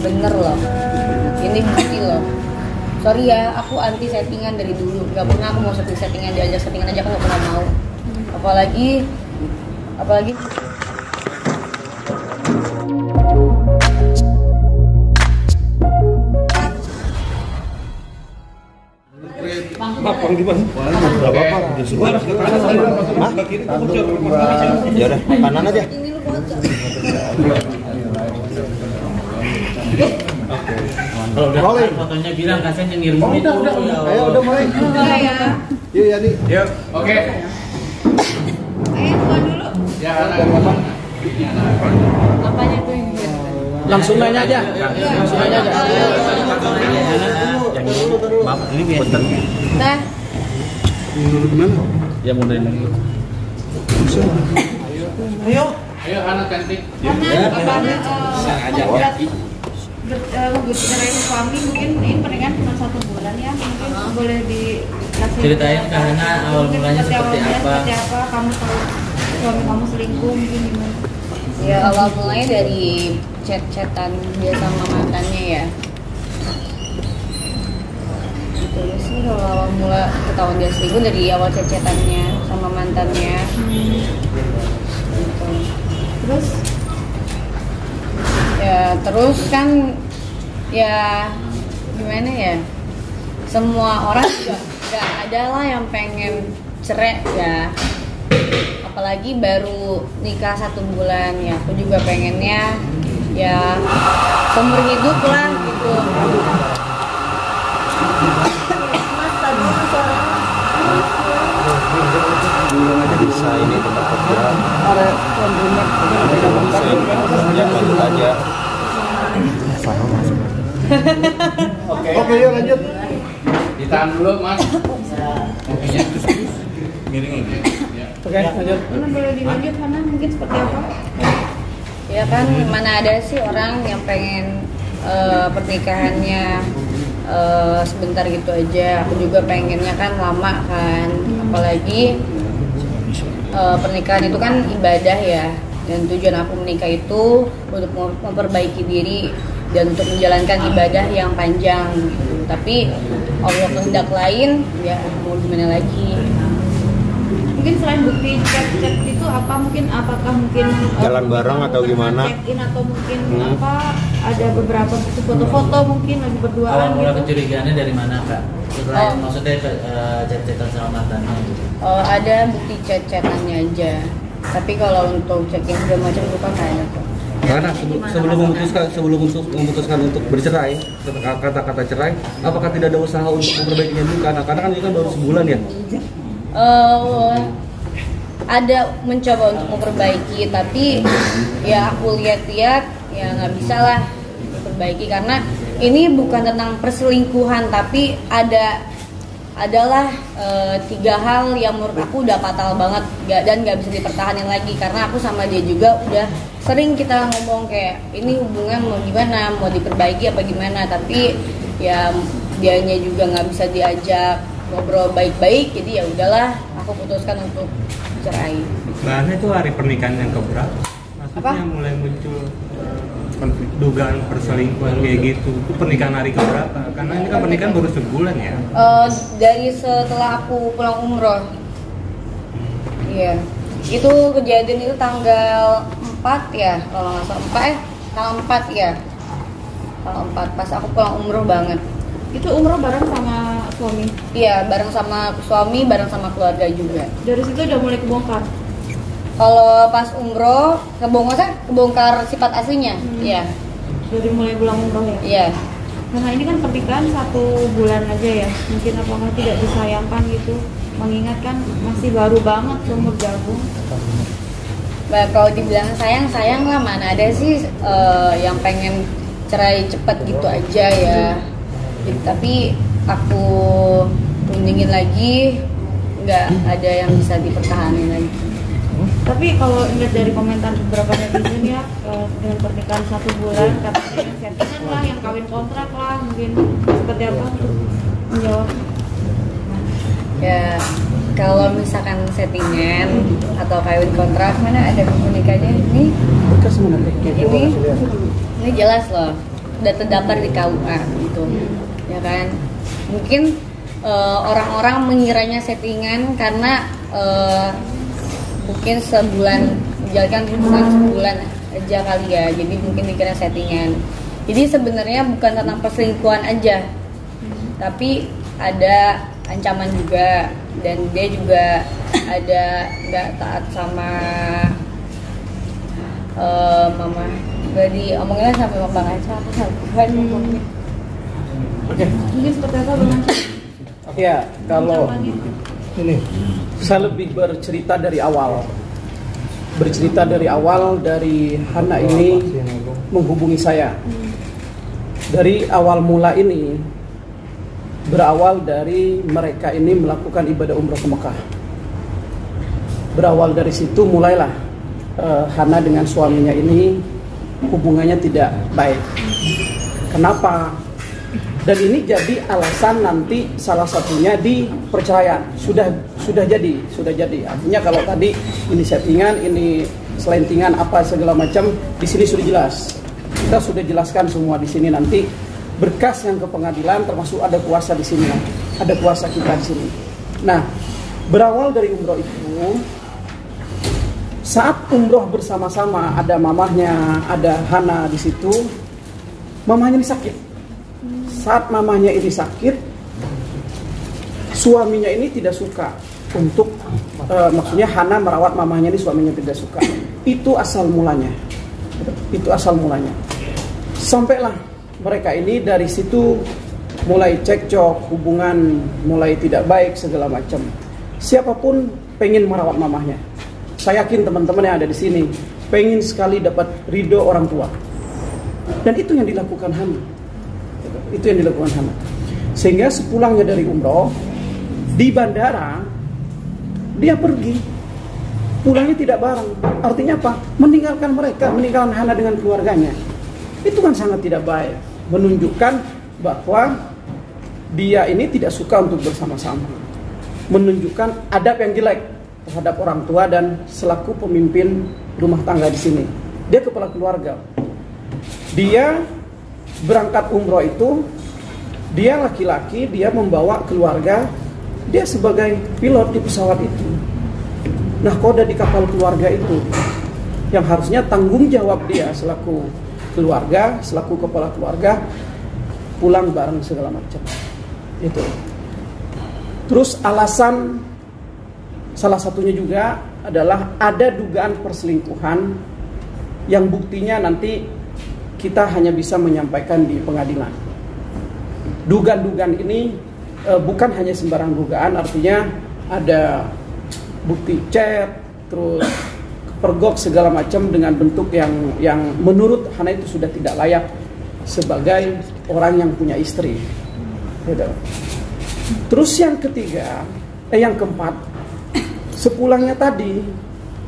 bener loh. Ini bukti loh. Sorry ya, aku anti settingan dari dulu. Gak pernah aku mau settingan, diajak settingan aja aku gak pernah mau. Apalagi Bang di mana? Enggak apa-apa. Ya udah, kanan aja. ini lu baca. Kalau udah fotonya bilang kasih yang ngirim itu. Ayo udah mulai. Mulai ya. Yuk ya nih. Yuk, oke. Ayo buka dulu. Ya, potong. Apanya tuh ini? Langsung nanya aja. Langsung nanya aja. Maaf, ini punten. Nah, Dulu gimana? Ya mudahin dulu. Ayo. Ayo anak cantik. Ngecerain suami mungkin ini pernikahan cuma 1 bulan ya, mungkin boleh dikasih Ceritain karena awal mulanya seperti apa. Kamu tahu suami kamu selingkuh mungkin gimana? ya awal mulanya dari chat-chatan dia sama mantannya ya. Gitu ya sih kalau awal mula ketahuan dia selingkuh dari awal chat-chatannya sama mantannya. Gitu. Terus kan ya gimana ya, semua orang juga gak ada lah yang pengen cerai ya, apalagi baru nikah 1 bulan ya. Aku juga pengennya ya seumur hidup lah gitu. Bilang aja bisa ini tempat kerja. Bisa ini kerja lanjut aja. Oke, yuk lanjut. Ditahan dulu, Mas. Mobilnya miring ini. Oke, lanjut. Mana boleh dilanjut Hana mungkin seperti apa? Ya kan mana ada sih orang yang pengen pernikahannya sebentar gitu aja. Aku juga pengennya kan lama kan, apalagi pernikahan itu kan ibadah ya, dan tujuan aku menikah itu untuk memperbaiki diri dan untuk menjalankan ibadah yang panjang gitu. Tapi Allah kehendak lain ya, mau gimana lagi. Mungkin selain bukti chat-chat itu apa, mungkin apakah mungkin Jalan bareng atau gimana? check-in atau mungkin apa ada beberapa bukti foto-foto mungkin lagi berduaan Awal mula gitu. kecurigaannya dari mana, Kak? Setelah maksudnya chat-chatan sama mantannya. Ada bukti chat-chatannya aja. Tapi kalau untuk check-in segala macam itu kan nggak ada kok. Karena sebelum memutuskan untuk bercerai, kata-kata cerai, apakah tidak ada usaha untuk memperbaikinya dulu? Karena kan ini kan baru sebulan ya. Ada mencoba untuk memperbaiki, tapi ya aku lihat-lihat ya nggak bisa lah diperbaiki, karena ini bukan tentang perselingkuhan, tapi adalah 3 hal yang menurut aku udah fatal banget dan nggak bisa dipertahankan lagi. Karena aku sama dia juga udah sering kita ngomong kayak ini hubungan mau gimana, mau diperbaiki apa gimana, tapi ya dianya juga nggak bisa diajak ngobrol baik-baik, jadi ya udahlah aku putuskan untuk cerai. Bahannya itu hari pernikahan yang keberapa? Maksudnya Apa? mulai muncul dugaan perselingkuhan kayak gitu. Itu pernikahan hari keberapa? Karena ini kan pernikahan baru sebulan ya. Dari setelah aku pulang umroh. Iya. Itu kejadian itu tanggal 4 ya, kalau nggak salah tanggal 4 ya. Tanggal 4 pas aku pulang umroh banget. Itu umroh bareng sama suami. Iya, bareng sama suami, bareng sama keluarga juga. Dari situ udah mulai kebongkar. Kalau pas umroh kebongkar sifat aslinya. Iya. Dari mulai pulang umroh ya. Iya. Karena ini kan pernikahan 1 bulan aja ya. Mungkin apakah tidak disayangkan gitu? Mengingat kan masih baru banget seumur jagung. Nah, kalau dibilang sayang lah, mana ada sih yang pengen cerai cepat gitu aja ya. Tapi aku rundingin lagi, nggak ada yang bisa dipertahankan lagi. Tapi kalau lihat dari komentar beberapa netizen ya, dengan pernikahan 1 bulan katanya yang settingan lah, yang kawin kontrak lah, mungkin seperti apa untuk menjawab? Ya kalau misalkan settingan atau kawin kontrak, mana ada nikahnya ini jelas loh. udah terdaftar di KUA gitu, ya kan? Mungkin orang-orang mengiranya settingan karena mungkin menjalankan hubungan sebulan aja kali ya, jadi mungkin dikira settingan. Jadi sebenarnya bukan tentang perselingkuhan aja, tapi ada ancaman juga, dan dia juga ada nggak taat sama mama. Jadi omonginnya sampai Bang Aca, aku sampai Oke. Mungkin seperti apa Bang? Ya, kalau ini saya lebih bercerita dari awal. Dari Hana ini menghubungi saya. Dari awal mula ini berawal dari mereka ini melakukan ibadah umroh ke Mekah. Berawal dari situ mulailah Hana dengan suaminya ini hubungannya tidak baik. Kenapa? Dan ini jadi alasan nanti salah satunya di perceraian. Sudah jadi. Artinya kalau tadi ini settingan, ini selentingan apa segala macam, di sini sudah jelas. Kita sudah jelaskan semua di sini, nanti berkas yang ke pengadilan, termasuk ada kuasa di sini, ada kuasa kita di sini. Nah, berawal dari umroh itu, saat umroh bersama-sama, ada mamahnya, ada Hana di situ, mamahnya ini sakit. Saat mamahnya ini sakit, suaminya ini tidak suka untuk maksudnya Hana merawat mamahnya ini, suaminya tidak suka. Itu asal mulanya. Sampailah mereka ini dari situ mulai cekcok, hubungan mulai tidak baik segala macam. Siapapun pengen merawat mamahnya. Saya yakin teman-teman yang ada di sini pengen sekali dapat ridho orang tua. Dan itu yang dilakukan Hana. Sehingga sepulangnya dari umroh, di bandara dia pergi, pulangnya tidak bareng. Artinya apa? Meninggalkan Hana dengan keluarganya. Itu kan sangat tidak baik, menunjukkan bahwa dia ini tidak suka untuk bersama-sama, menunjukkan adab yang jelek terhadap orang tua dan selaku pemimpin rumah tangga di sini. Dia kepala keluarga. Dia berangkat umroh itu, dia laki-laki, dia membawa keluarga, dia sebagai pilot di pesawat itu. Nah, koda di kapal keluarga itu yang harusnya tanggung jawab dia selaku keluarga, selaku kepala keluarga, pulang bareng segala macam. Itu. Terus alasan salah satunya juga adalah ada dugaan perselingkuhan yang buktinya nanti kita hanya bisa menyampaikan di pengadilan. Dugaan-dugaan ini bukan hanya sembarang dugaan, artinya ada bukti chat, terus pergok segala macam dengan bentuk yang menurut Hana itu sudah tidak layak sebagai orang yang punya istri. Gitu. Terus yang keempat, sepulangnya tadi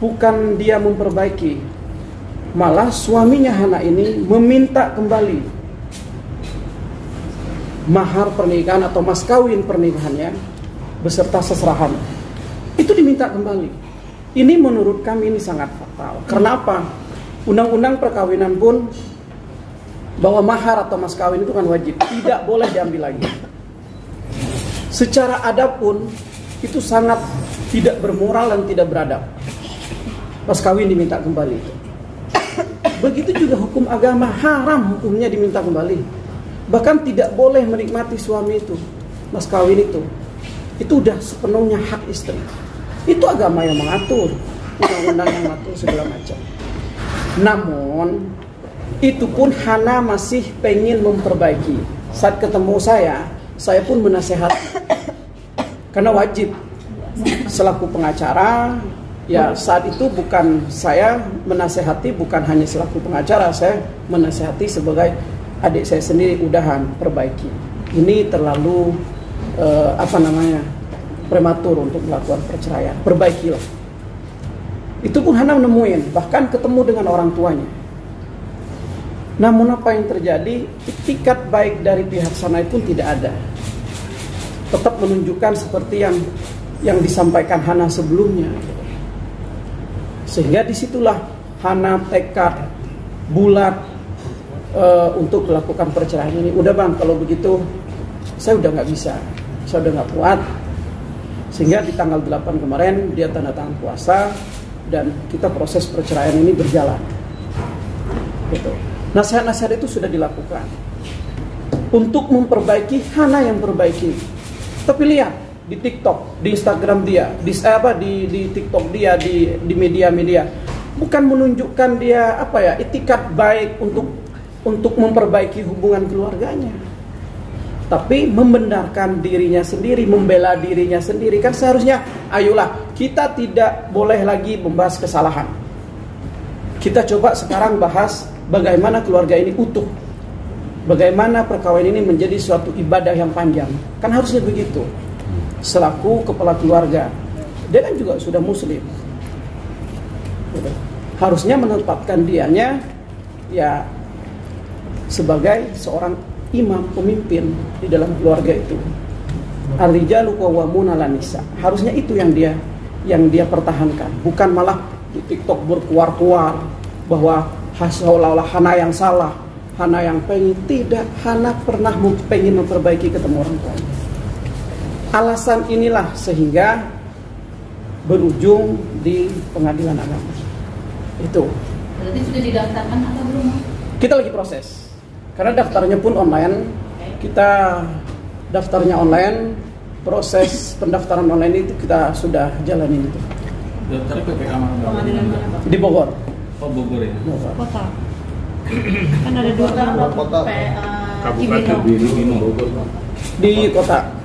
bukan dia memperbaiki, malah suaminya Hana ini meminta kembali mahar pernikahan atau mas kawin pernikahannya beserta seserahan. Itu diminta kembali. Ini menurut kami ini sangat fatal. Kenapa? Undang-undang perkawinan pun bahwa mahar atau mas kawin itu kan wajib, tidak boleh diambil lagi. Secara adab pun itu sangat tidak bermoral dan tidak beradab. Mas kawin diminta kembali. Begitu juga hukum agama, haram hukumnya diminta kembali. Bahkan tidak boleh menikmati suami itu, mas kawin itu. Itu udah sepenuhnya hak istri. Itu agama yang mengatur, undang-undang yang mengatur segala macam. Namun itu pun Hana masih pengen memperbaiki. Saat ketemu saya pun menasehati. Karena wajib selaku pengacara. Ya, saat itu bukan saya menasehati, bukan hanya selaku pengacara, saya menasehati sebagai adik saya sendiri, udahan, perbaiki. Ini terlalu prematur untuk melakukan perceraian. Perbaikilah. Itu pun Hana nemuin, bahkan ketemu dengan orang tuanya. Namun apa yang terjadi? Itikat baik dari pihak sana pun tidak ada. Tetap menunjukkan seperti yang disampaikan Hana sebelumnya. Sehingga disitulah Hana tekad bulat untuk melakukan perceraian ini. Udah bang, kalau begitu saya udah nggak bisa, saya udah nggak kuat. Sehingga di tanggal 8 kemarin dia tanda tangan puasa dan kita proses perceraian ini berjalan. Gitu. Nasihat-nasihat itu sudah dilakukan untuk memperbaiki. Hana yang perbaiki. Tapi lihat di TikTok, di Instagram dia, di TikTok dia, di media-media, bukan menunjukkan dia itikat baik untuk memperbaiki hubungan keluarganya, tapi membenarkan dirinya sendiri, membela dirinya sendiri. Kan seharusnya, ayolah, kita tidak boleh lagi membahas kesalahan. Kita coba sekarang bahas bagaimana keluarga ini utuh, bagaimana perkawinan ini menjadi suatu ibadah yang panjang. Kan harusnya begitu. Selaku kepala keluarga, dia kan juga sudah muslim, harusnya menempatkan dianya ya sebagai seorang imam, pemimpin di dalam keluarga itu. Ar-rijalu qawwamuna 'alan nisa. Harusnya itu yang dia pertahankan, bukan malah di TikTok berkuar-kuar bahwa seolah-olah Hana yang salah, Hana yang pengen. Tidak, Hana pernah pengen memperbaiki ketemu orang tua. Alasan inilah sehingga berujung di pengadilan agama. Itu. Berarti sudah didaftarkan atau belum? Kita lagi proses. Karena daftarnya pun online. Kita daftarnya online. Proses pendaftaran online itu kita sudah jalanin itu. Daftar PPA mana? Pengadilan mana, Pak? Di Bogor. Oh, Bogor ya. Bogor. Kota. Kan ada dua kota. Cibinong. Di kota.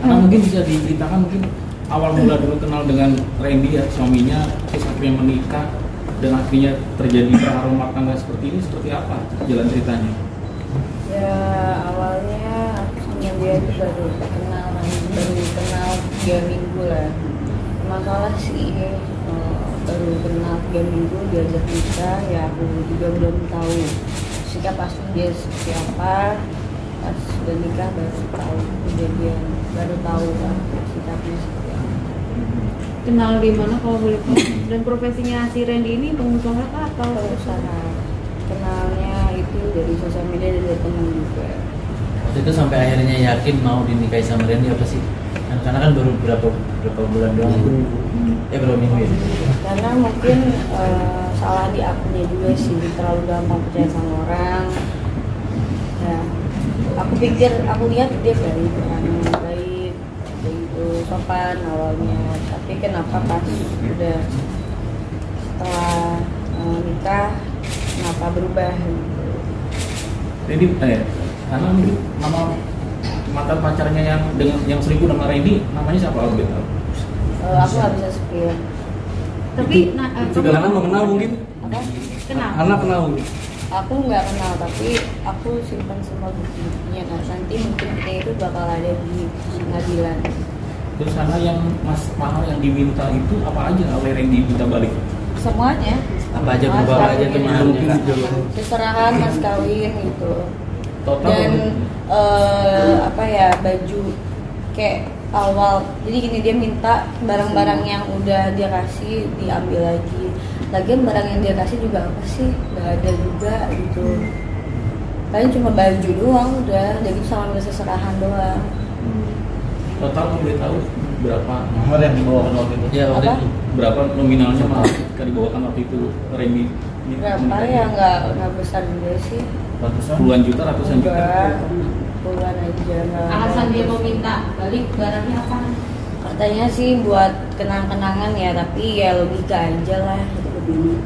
Nah, mungkin bisa diceritakan mungkin awal mula dulu kenal dengan Randy ya, suaminya, terus akhirnya menikah dan akhirnya terjadi perkara rumah tangga seperti ini, seperti apa jalan ceritanya? Ya awalnya aku sama dia itu baru kenal 3 minggu lah. Masalah sih baru kenal 3 minggu diajak nikah, ya aku juga belum tahu sikap asli dia seperti apa. Pas sudah nikah baru tahu kejadian, baru tahu lah sikapnya seperti apa. Kenal di mana kalau boleh tahu? Dan profesinya si Randy ini pengusaha atau Pengusaha. Kenalnya itu dari sosial media dan dari teman juga. Waktu itu sampai akhirnya yakin mau dinikahi sama Randy apa sih? Karena kan baru berapa bulan doang. Berapa minggu ya? Karena mungkin salah di akunnya juga sih, terlalu gampang percaya sama orang. Ya, aku lihat dia baik, orang yang baik, begitu sopan awalnya. Tapi kenapa pas udah setelah nikah, kenapa berubah? Gitu. Randy, karena mungkin nama mantan pacarnya yang selingkuh dengan Randy namanya siapa kalau boleh tahu? Aku nggak bisa spill. tapi Hana mengenal mungkin? Apa? kenal. Hana kenal mungkin? Aku nggak kenal, tapi aku simpan semua bukti-buktinya. Nah, nanti mungkin kita itu bakal ada di pengadilan. Terus Hana yang mahal yang diminta itu apa aja oleh Randy minta balik? Semuanya. Apa aja Mas berubah aja kawin, tuh mahalnya, Kak? seserahan mas kawin gitu. Total Dan baju kayak awal. Jadi gini, dia minta barang-barang yang udah dia kasih diambil lagi. Lagian barang yang dia kasih juga apa sih? Gak ada juga gitu. Paling cuma baju doang udah. Jadi sama seserahan doang. total boleh tahu berapa Nomor yang dibawakan waktu itu. Ya waktu Apa? itu. berapa nominalnya mahal ketika dibawakan waktu itu Randy? Berapa ya, nggak besar juga sih. Ratusan. Puluhan juta, ratusan juta. Enggak, puluhan aja. nggak- Alasan dia mau minta balik barangnya apa? Katanya sih buat kenang-kenangan ya, tapi ya logika aja lah itu.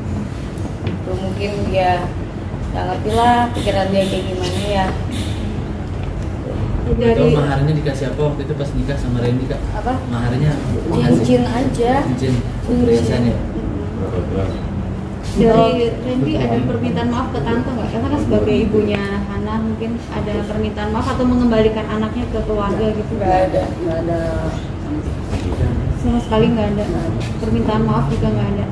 Itu mungkin dia nggak ngerti lah pikiran dia kayak gimana ya. Tahu Dari maharnya dikasih apa waktu itu pas nikah sama Randy, Kak? Apa? Maharnya Cincin aja. Cincin. Perhiasannya. dari Randy ada permintaan maaf ke tante nggak? Karena kan sebagai ibunya Hana mungkin ada permintaan maaf atau mengembalikan anaknya ke keluarga gitu. Nggak ada. Sama sekali nggak ada. Permintaan maaf juga nggak ada.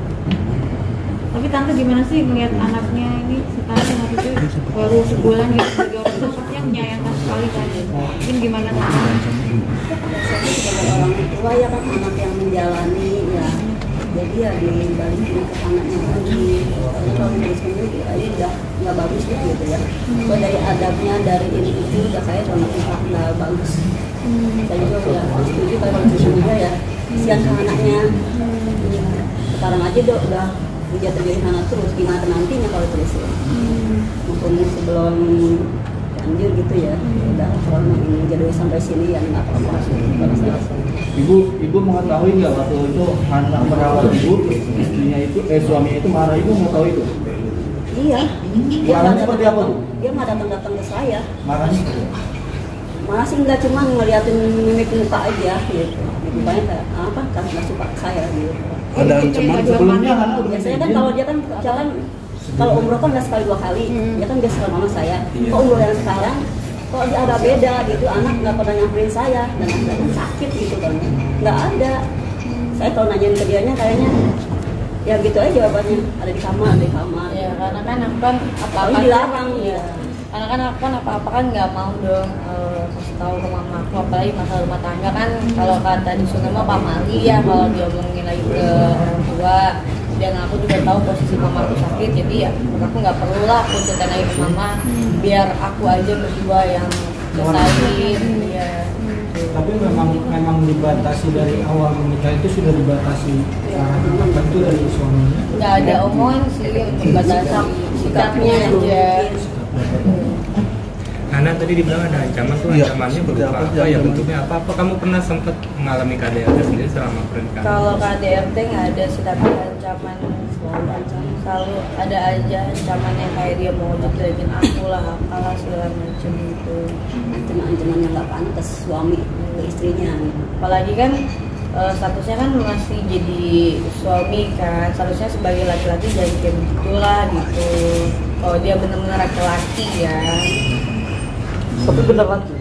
Tapi tante gimana sih melihat anaknya ini sekarang waktu itu baru sebulan gitu, sebagai orang tua pastinya menyayangkan sekali kan. Mungkin gimana tante? Biasanya sebagai orang tua ya kan anak yang menjalani ya, jadi ya dibalikin ke anaknya lagi. Kalau terus sendiri ya udah nggak bagus gitu ya. Kalau dari adabnya dari ini itu udah saya nggak bagus. Saya juga udah setuju kalau juga ya kasihan ke anaknya. Sekarang aja udah terjadi anak terus, gimana nantinya kalau terus ya. Mungkin sebelum lanjut gitu ya, udah kalau ini jadi sampai sini ya nggak apa-apa. Ibu mengetahui nggak waktu itu anak merawat ibu, istrinya itu, suaminya itu marah, ibu mau tahu itu? Iya. Marahnya seperti apa tuh? Dia nggak datang ke saya. Marahnya? Malah sih nggak cuma ngeliatin mimik muka aja gitu. Mukanya kayak apa? Kan nggak suka ke saya gitu. Ada ancaman sebelumnya kan? Biasanya kan kalau dia kan jalan, kalau umroh kan nggak sekali 2 kali, dia kan biasa sama saya. Kok umroh yang sekarang kok dia ada beda gitu, anak nggak pernah nyamperin saya dan anak kan sakit gitu kan, nggak ada. Saya kalau nanyain ke dianya kayaknya ya gitu aja jawabannya, ada di kamar. Ya karena kan aku kan apa-apa dilarang ya. Karena kan aku kan apa-apa kan nggak mau dong kasih tahu ke mama aku, apalagi masalah rumah tangga kan. Kalau kata di sana mah pamali ya kalau diomongin lagi ke orang tua. Dan aku juga tahu posisi mama aku sakit, jadi ya aku nggak perlu lah aku cerita lagi ke mama, biar aku aja berdua yang selesaiin. Ya. Tapi memang dibatasi dari awal menikah itu sudah dibatasi apa itu dari suaminya. Nggak ada omongan sih untuk batasan sikapnya aja. Karena tadi dibilang ada ancaman tuh, ancamannya berupa apa ya, bentuknya apa kamu pernah sempat mengalami KDRT sendiri selama pernikahan? Kalau KDRT nggak ada sih, tapi ancaman selalu ada aja ancaman yang kayak dia mau jelekin aku lah, apalah segala macam gitu. Ancaman yang nggak pantas suami ke istrinya. Apalagi kan statusnya kan masih jadi suami kan, statusnya sebagai laki-laki jadi kayak begitulah gitu. Kalau dia benar-benar laki-laki ya. Tapi bener lagi.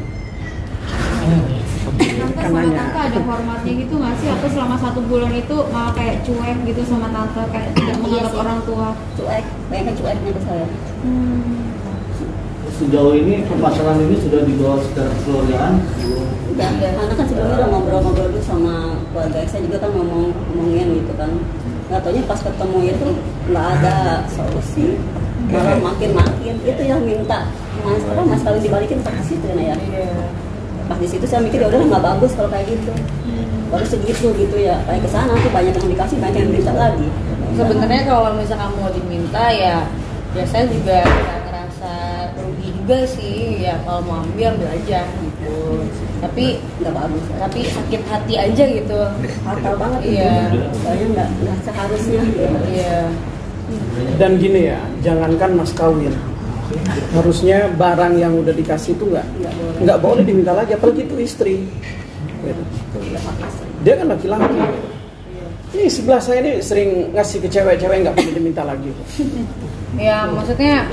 Tante sama tante ada hormatnya gitu nggak sih? Atau selama 1 bulan itu malah kayak cuek gitu sama tante, kayak tidak menganggap orang tua? Cuek, banyak cueknya ke saya. Sejauh ini permasalahan ini sudah dibawa secara kekeluargaan? Udah, karena kan sebelumnya udah ngobrol-ngobrol dulu sama keluarga saya juga kan ngomongin gitu kan. Nggak taunya pas ketemu itu nggak ada solusi, malah makin itu yang minta mas kalau dibalikin pas di situ ya. Pas di situ saya mikir ya udah nggak bagus kalau kayak gitu. Baru segitu gitu ya, kayak kesana tuh banyak yang dikasih, banyak yang minta lagi. Sebenarnya kalau misalkan mau diminta ya saya juga ngerasa rugi juga sih ya, kalau mau ambil aja gitu. Tapi nggak bagus, tapi sakit hati aja gitu. Fatal banget. Iya. Soalnya nggak seharusnya. Iya. Dan gini ya, jangankan mas kawin, harusnya barang yang udah dikasih itu nggak boleh diminta lagi, apalagi itu istri. Dia kan laki-laki. Ini sebelah saya ini sering ngasih ke cewek-cewek nggak boleh diminta lagi. Ya maksudnya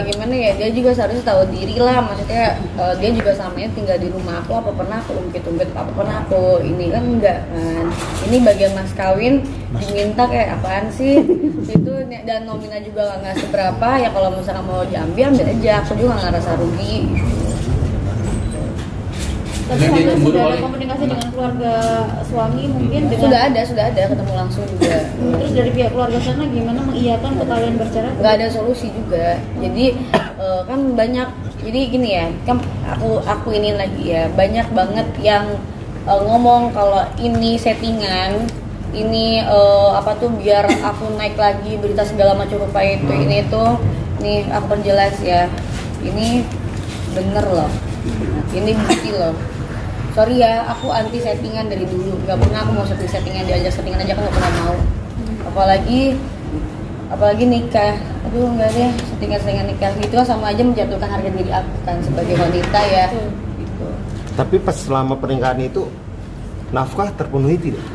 gimana ya, dia juga seharusnya tahu diri lah. Maksudnya dia juga samanya tinggal di rumah aku, apa pernah aku ungkit-ungkit, apa pernah aku ini kan enggak kan. Ini bagian mas kawin diminta kayak apaan sih itu, dan nominal juga nggak seberapa ya. Kalau misalkan mau diambil ambil aja, aku juga nggak ngerasa rugi. Tapi Tante sudah ada komunikasi dengan keluarga suami mungkin dengan... Sudah ada ketemu langsung juga. Terus dari pihak keluarga sana gimana mengiyakan untuk kalian bercerai? Nggak ada solusi juga. Jadi kan banyak, jadi gini ya, kan aku ini lagi ya, banyak banget yang ngomong kalau ini settingan, ini apa tuh biar aku naik lagi berita segala macam rupa itu ini tuh. Nih aku perjelas ya, ini bener loh, ini bukti loh. Sorry ya, aku anti settingan dari dulu. Gak pernah aku mau settingan, diajak settingan aja aku gak pernah mau. Apalagi nikah. Aduh nggak deh, settingan nikah gitu kan sama aja menjatuhkan harga diri aku kan sebagai wanita ya. Gitu. Tapi pas selama pernikahan itu nafkah terpenuhi tidak?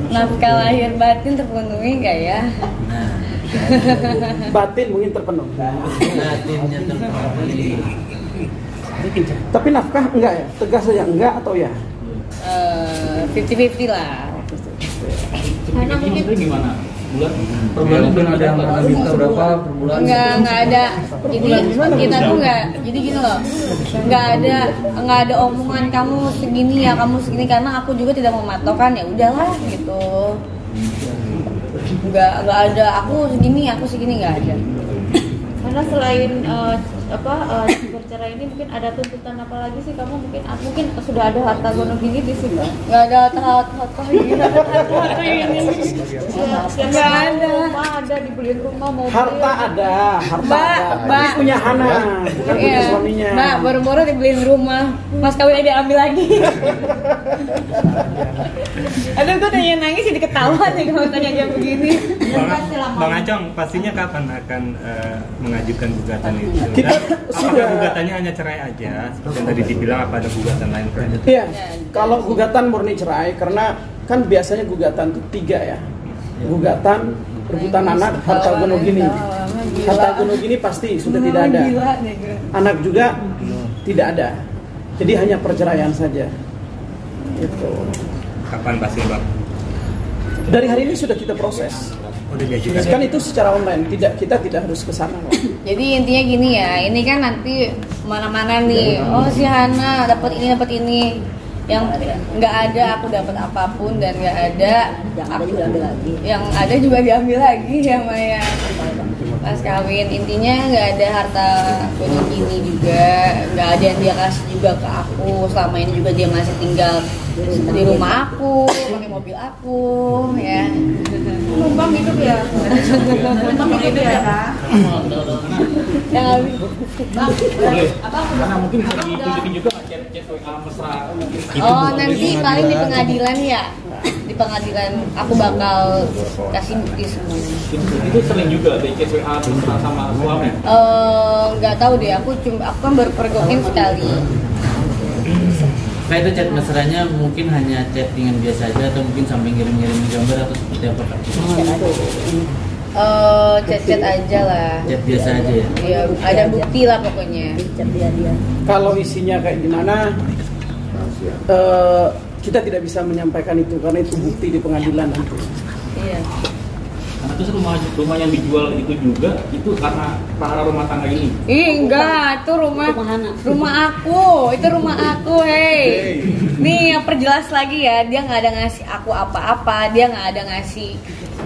Nafkah lahir batin terpenuhi nggak ya? Batin mungkin terpenuhi. Batinnya terpenuhi. Tapi nafkah enggak ya? Tegas saja enggak atau ya? 50-50 lah. Karena mungkin gimana? bulan per bulan Mungkin ada yang minta berapa per bulan? Nggak ada. Jadi kita tuh nggak. Jadi gini loh, nggak ada omongan kamu segini ya, kamu segini, karena aku juga tidak mematokkan, ya udahlah gitu. Nggak ada aku segini nggak ada. Karena selain bercerai ini mungkin ada tuntutan apa lagi sih kamu, mungkin sudah ada harta gono gini di sini? Nggak ada harta ini. Nggak ada. Rumah ada, dibeliin rumah, mobil. Harta ada. Ini punya Hana, bukan punya suaminya. Mbak, baru-baru dibeliin rumah, mas kawin dia ambil lagi. Aduh, gue tanya nangis jadi ketawa nih kalau tanya jam begini. Bang Acong, pastinya kapan akan mengajukan gugatan itu? Kita Apakah gugatannya hanya cerai aja? Seperti yang tadi dibilang, apa ada gugatan lain? Iya, kalau gugatan murni cerai, karena kan biasanya gugatan itu 3 ya. Gugatan, perebutan anak, harta gono gini. Harta gono gini pasti sudah tidak ada. Anak juga tidak ada. Jadi hanya perceraian saja. Gitu. Kapan pasti Bang? Dari hari ini sudah kita proses. Kan itu secara online, kita tidak harus ke sana kok. Jadi intinya gini ya, ini kan nanti mana-mana nih. Oh, si Hana dapat ini. Yang nggak ada aku dapat apapun, dan nggak ada aku diambil lagi. Yang ada juga diambil lagi ya Maya. Pas kawin intinya nggak ada harta gono gini juga, nggak ada yang dia kasih juga ke aku. Selama ini juga dia masih tinggal di rumah aku, pakai mobil aku, ya. Numpang hidup ya. Numpang hidup ya. Yang karena mungkin bisa ditunjukin juga chat WA mesra. oh, nanti paling di pengadilan ya. Di pengadilan aku bakal kasih bukti semuanya. Itu sering juga di chat WA mesra sama suami. Nggak tahu deh, aku kan baru pergokin sekali. Kayak itu chat mesranya mungkin hanya chattingan biasa aja, atau mungkin sampai ngirim-ngirim gambar atau seperti apa Kak? Chat-chat aja lah. Chat biasa aja ya? Iya, ada bukti lah pokoknya. Kalau isinya kayak gimana, kita tidak bisa menyampaikan itu karena itu bukti di pengadilan nanti. Iya. Nah, terus rumah yang dijual itu juga itu karena para rumah tangga ini. Enggak, itu rumah aku, itu rumah aku, hey. Nih yang perjelas lagi ya, dia nggak ada ngasih aku apa-apa, dia nggak ada ngasih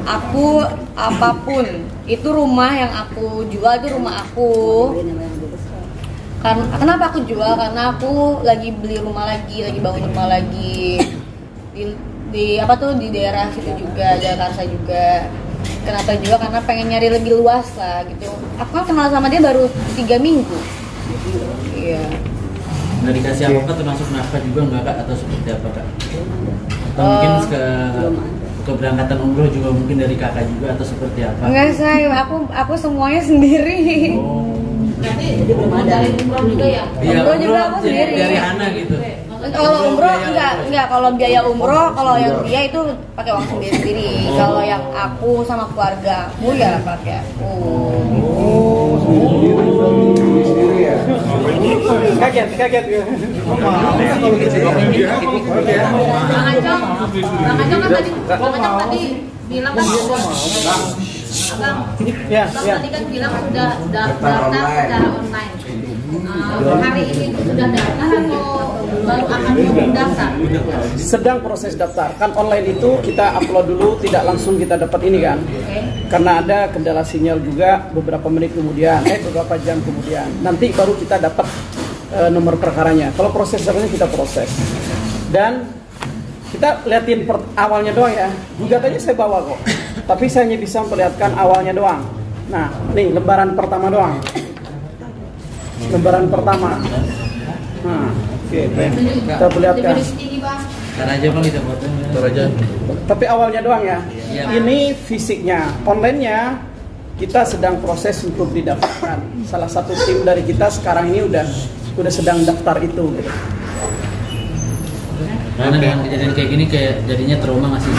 aku apapun. Itu rumah yang aku jual, itu rumah aku. Kenapa aku jual? Karena aku lagi beli rumah lagi bangun rumah lagi di daerah situ juga, Jakarta juga. Kenapa juga? Karena pengen nyari lebih luas lah gitu. Aku kan kenal sama dia baru 3 minggu. Iya. Nggak dikasih apa-apa termasuk nafkah juga nggak Kak? Atau seperti apa Kak? Atau mungkin keberangkatan umroh juga mungkin dari kakak juga atau seperti apa? Enggak say, aku semuanya sendiri. Berarti dari umroh juga ya? Iya, umroh juga aku sendiri. Dari Hana gitu. Kalau umroh enggak, kalau biaya umroh, kalau yang dia itu pakai uang sendiri. Kalau yang aku sama keluarga aku ya pakai aku. Kaget. Bang Acong kan tadi bilang kan tadi kan bilang sudah daftar secara online. Hari ini sudah daftar atau baru akan mendaftar? Sedang proses daftar. Kan online itu kita upload dulu, tidak langsung kita dapat ini kan. Karena ada kendala sinyal juga beberapa menit kemudian, beberapa jam kemudian. Nanti baru kita dapat nomor perkaranya. Kalau prosesnya kita proses. Dan kita liatin awalnya doang ya. Gugatannya saya bawa kok. Tapi saya hanya bisa memperlihatkan awalnya doang. Nah, nih lembaran pertama doang. Lembaran pertama. Nah, oke, kita perlihatkan. Ntar aja Bang kita foto. Ntar aja. Tapi awalnya doang ya. Iya. Ini fisiknya. Online-nya kita sedang proses untuk didaftarkan. Salah satu tim dari kita sekarang ini udah sedang daftar itu. Karena dengan kejadian kayak gini kayak jadinya trauma ngasih